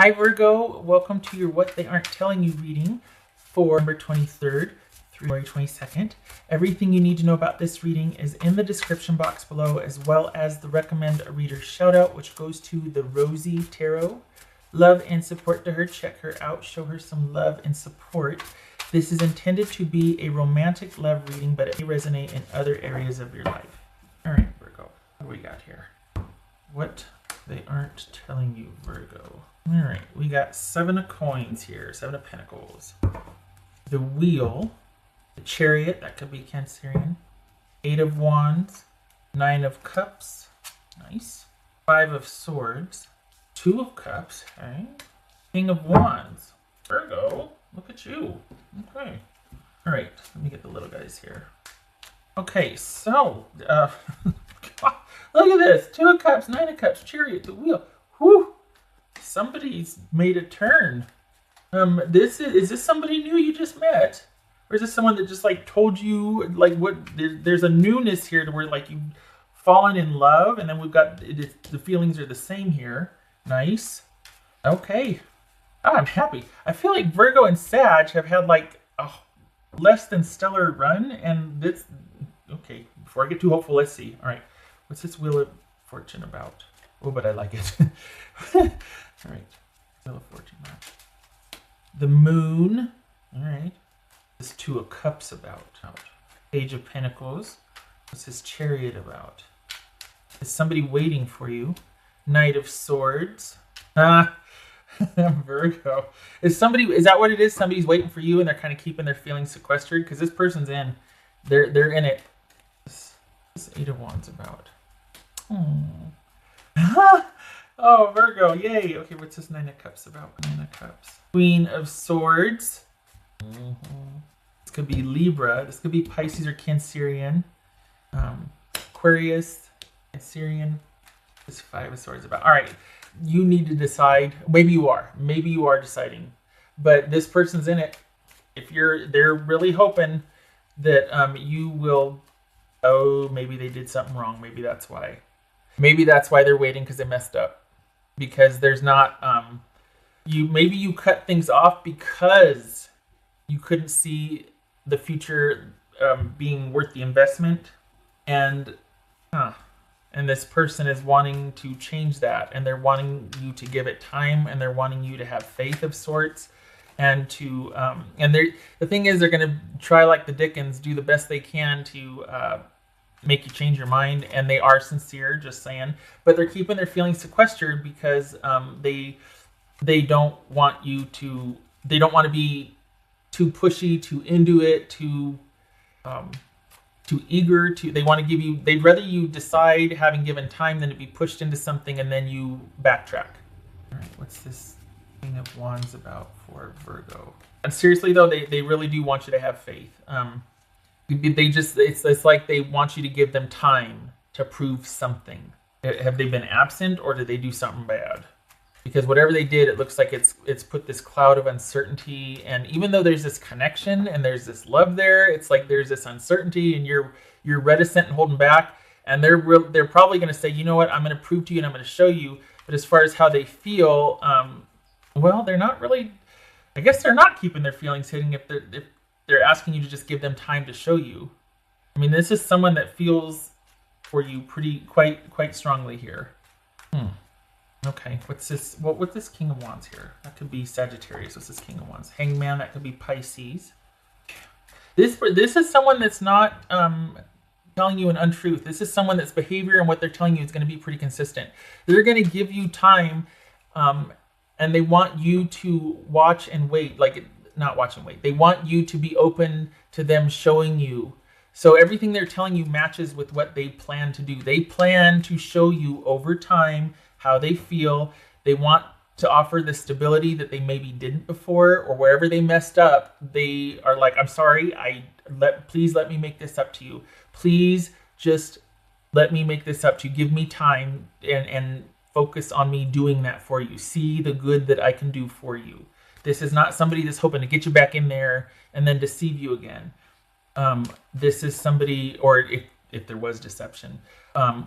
Hi Virgo, welcome to your What They Aren't Telling You reading for November 23rd through February 22nd. Everything you need to know about this reading is in the description box below, as well as the Recommend a Reader shout out, which goes to the Rosie Tarot. Love and support to her. Check her out. Show her some love and support. This is intended to be a romantic love reading, but it may resonate in other areas of your life. All right, Virgo, what do we got here? What they aren't telling you, Virgo. All right, we got 7 of coins here, 7 of pentacles. The wheel, the chariot, that could be Cancerian. 8 of wands, 9 of cups, nice. 5 of swords, 2 of cups, okay. King of wands, Virgo, look at you. Okay, all right, let me get the little guys here. Okay, so, look at this, 2 of cups, 9 of cups, chariot, the wheel, whew. Somebody's made a turn. Is this somebody new you just met? Or is this someone that just like told you like what there's a newness here to where like you've fallen in love, and then we've got the feelings are the same here. Nice. Okay. Oh, I'm happy. I feel like Virgo and Sag have had like a less than stellar run, and this okay, before I get too hopeful, let's see. All right. What's this Wheel of Fortune about? Oh, but I like it. All right, Wheel of Fortune. The Moon. All right. This 2 of Cups about. Page of Pentacles. What's this Chariot about? Is somebody waiting for you? Knight of Swords. Virgo. Is that what it is? Somebody's waiting for you and they're kind of keeping their feelings sequestered? Because this person's in. They're in it. This 8 of Wands about. Oh, Virgo, yay. Okay, what's this 9 of Cups about? 9 of Cups. Queen of Swords. This could be Libra. This could be Pisces or Cancerian. Aquarius, Cancerian. This 5 of Swords about. All right, you need to decide. Maybe you are. Maybe you are deciding. But this person's in it. They're really hoping that you will. Oh, maybe they did something wrong. Maybe that's why. Maybe that's why they're waiting, because they messed up. Because there's not, maybe you cut things off because you couldn't see the future being worth the investment. And this person is wanting to change that. And they're wanting you to give it time. And they're wanting you to have faith of sorts. And to, the thing is, they're going to try like the Dickens, do the best they can to, make you change your mind, and they are sincere, just saying, but they're keeping their feelings sequestered because they don't want to be too pushy, too into it, too eager to. They want to give you. They'd rather you decide having given time than to be pushed into something and then you backtrack. All right, what's this King of Wands about for Virgo? And seriously though, they really do want you to have faith. It's like they want you to give them time to prove something. Have they been absent, or did they do something bad? Because whatever they did, it looks like it's put this cloud of uncertainty. And even though there's this connection and there's this love there, it's like there's this uncertainty, and you're reticent and holding back. And they're probably going to say, you know what, I'm going to prove to you and I'm going to show you. But as far as how they feel, well, they're not really. I guess they're not keeping their feelings hidden if they're asking you to just give them time to show you. I mean, this is someone that feels for you quite strongly here. Okay, what's this? What's this King of Wands here? That could be Sagittarius. What's this King of Wands? Hangman, that could be Pisces. This is someone that's not telling you an untruth. This is someone that's behavior and what they're telling you is going to be pretty consistent. They're going to give you time, and they want you to watch and wait. Not watch and wait. They want you to be open to them showing you. So everything they're telling you matches with what they plan to do. They plan to show you over time how they feel. They want to offer the stability that they maybe didn't before, or wherever they messed up, they are like, I'm sorry, please let me make this up to you. Please just let me make this up to you. Give me time and focus on me doing that for you. See the good that I can do for you. This is not somebody that's hoping to get you back in there and then deceive you again. This is somebody, or if there was deception,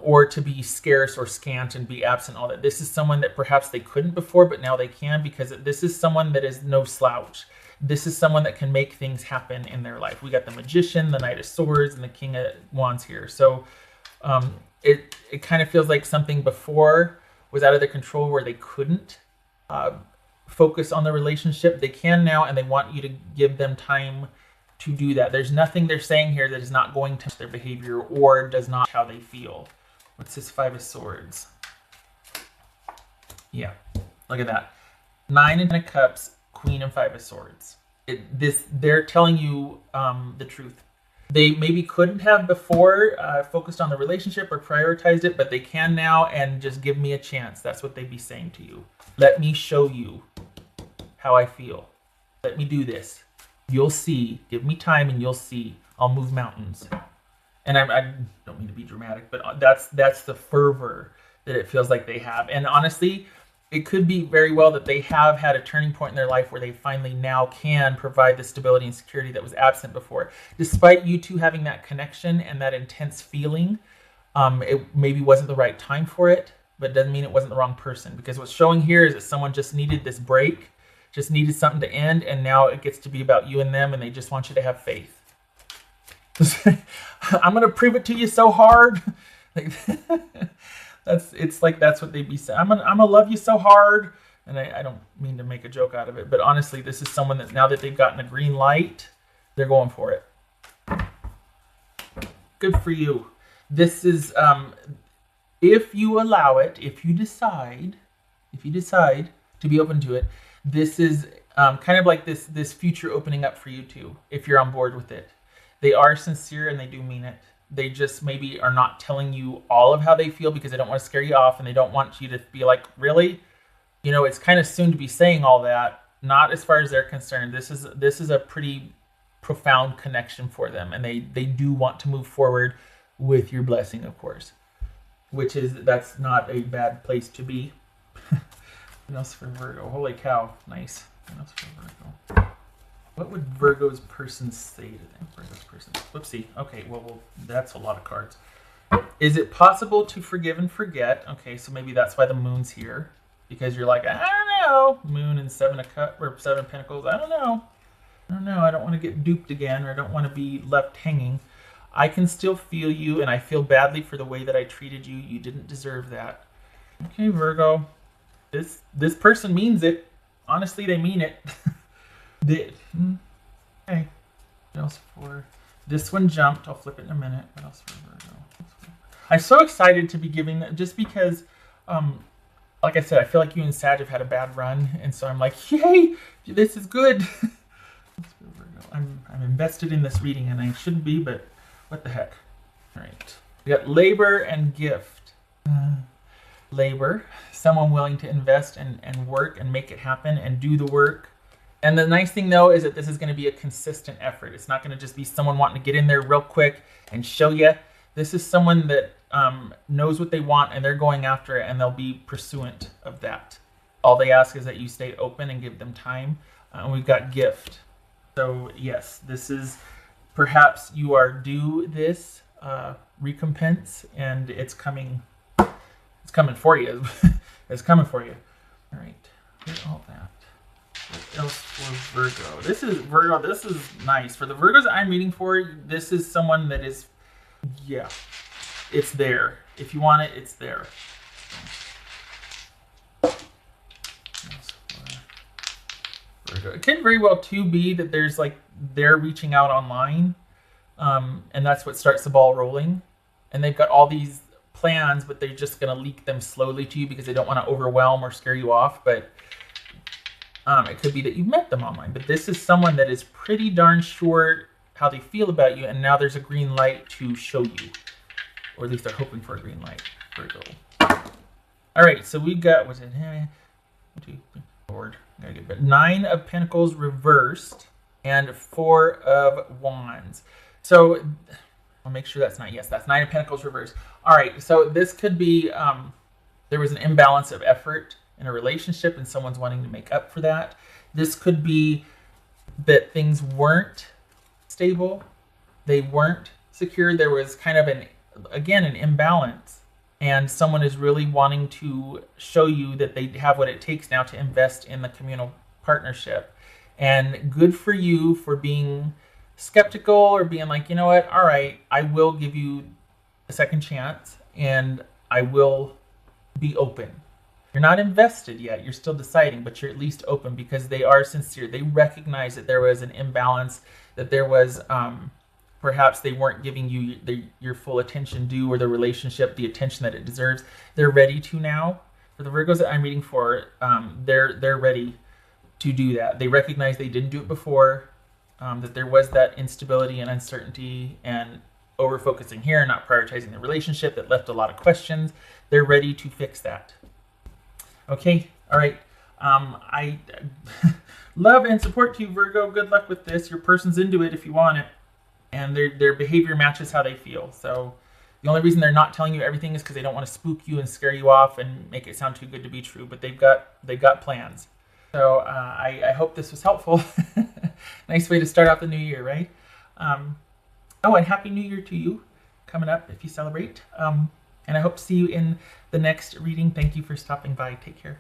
or to be scarce or scant and be absent, all that. This is someone that perhaps they couldn't before, but now they can, because this is someone that is no slouch. This is someone that can make things happen in their life. We got the Magician, the Knight of Swords, and the King of Wands here. So it kind of feels like something before was out of their control where they couldn't focus on the relationship. They can now, and they want you to give them time to do that. There's nothing they're saying here that is not going to their behavior or does not how they feel. What's this Five of Swords? Yeah, look at that. 9 and 10 of Cups, Queen and 5 of Swords. They're telling you the truth. They maybe couldn't have before focused on the relationship or prioritized it, but they can now, and just give me a chance. That's what they'd be saying to you. Let me show you how I feel. Let me do this. You'll see. Give me time and you'll see. I'll move mountains. And I don't mean to be dramatic, but that's the fervor that it feels like they have. And honestly, it could be very well that they have had a turning point in their life where they finally now can provide the stability and security that was absent before. Despite you two having that connection and that intense feeling, it maybe wasn't the right time for it, but it doesn't mean it wasn't the wrong person. Because what's showing here is that someone just needed this break, just needed something to end, and now it gets to be about you and them, and they just want you to have faith. I'm going to prove it to you so hard. It's like that's what they'd be saying. I'm gonna love you so hard, and I don't mean to make a joke out of it, but honestly, this is someone that now that they've gotten a green light, they're going for it. Good for you. This is if you allow it, if you decide to be open to it, this is kind of like this future opening up for you too, if you're on board with it. They are sincere and they do mean it. They just maybe are not telling you all of how they feel because they don't want to scare you off, and they don't want you to be like, really? You know, it's kind of soon to be saying all that. Not as far as they're concerned. This is a pretty profound connection for them, and they do want to move forward with your blessing, of course. That's not a bad place to be. What else for Virgo? Holy cow. Nice. What else for Virgo? What would Virgo's person say to them? Virgo's person. Whoopsie. Okay, well, that's a lot of cards. Is it possible to forgive and forget? Okay, so maybe that's why the moon's here. Because you're like, I don't know. Moon and 7 of Pentacles. I don't know. I don't want to get duped again, or I don't want to be left hanging. I can still feel you, and I feel badly for the way that I treated you. You didn't deserve that. Okay, Virgo. This person means it. Honestly, they mean it. Okay. What else for this one? Jumped. I'll flip it in a minute. What else for Virgo? I'm so excited to be giving that, just because like I said, I feel like you and Sag have had a bad run, and so I'm like, yay, this is good. I'm invested in this reading, and I shouldn't be, but what the heck. All right. We got labor and gift. Labor, someone willing to invest and work and make it happen and do the work. And the nice thing, though, is that this is going to be a consistent effort. It's not going to just be someone wanting to get in there real quick and show you. This is someone that knows what they want, and they're going after it, and they'll be pursuant of that. All they ask is that you stay open and give them time. And we've got gift. So, yes, this is perhaps you are due this recompense, and it's coming. It's coming for you. It's coming for you. All right. Get all that. What else for Virgo? This is nice. For the Virgos I'm reading for, this is someone that is, yeah, it's there. If you want it, it's there. Virgo. It can very well too be that there's like they're reaching out online, and that's what starts the ball rolling. And they've got all these plans, but they're just going to leak them slowly to you because they don't want to overwhelm or scare you off. But it could be that you met them online, but this is someone that is pretty darn sure how they feel about you, and now there's a green light to show you, or at least they're hoping for a green light. Virgo. All right, so we got, what's it? 1, 2, 3, Lord. Gotta get it. 9 of Pentacles reversed and 4 of Wands. So I'll make sure that's not, yes, that's 9 of Pentacles reversed. All right, so this could be there was an imbalance of effort in a relationship, and someone's wanting to make up for that. This could be that things weren't stable. They weren't secure, there was kind of an imbalance. And someone is really wanting to show you that they have what it takes now to invest in the communal partnership. And good for you for being skeptical or being like, you know what, all right, I will give you a second chance and I will be open. You're not invested yet, you're still deciding, but you're at least open because they are sincere. They recognize that there was an imbalance, that there was perhaps they weren't giving you your full attention due, or the relationship the attention that it deserves. They're ready to now. For the Virgos that I'm reading for, they're ready to do that. They recognize they didn't do it before, that there was that instability and uncertainty and over-focusing here, not prioritizing the relationship that left a lot of questions. They're ready to fix that. Okay, all right. I love and support you, Virgo. Good luck with this. Your person's into it if you want it. And their behavior matches how they feel. So the only reason they're not telling you everything is because they don't want to spook you and scare you off and make it sound too good to be true. But they've got plans. So I hope this was helpful. Nice way to start out the new year, right? Oh, and Happy New Year to you coming up if you celebrate. And I hope to see you in the next reading. Thank you for stopping by. Take care.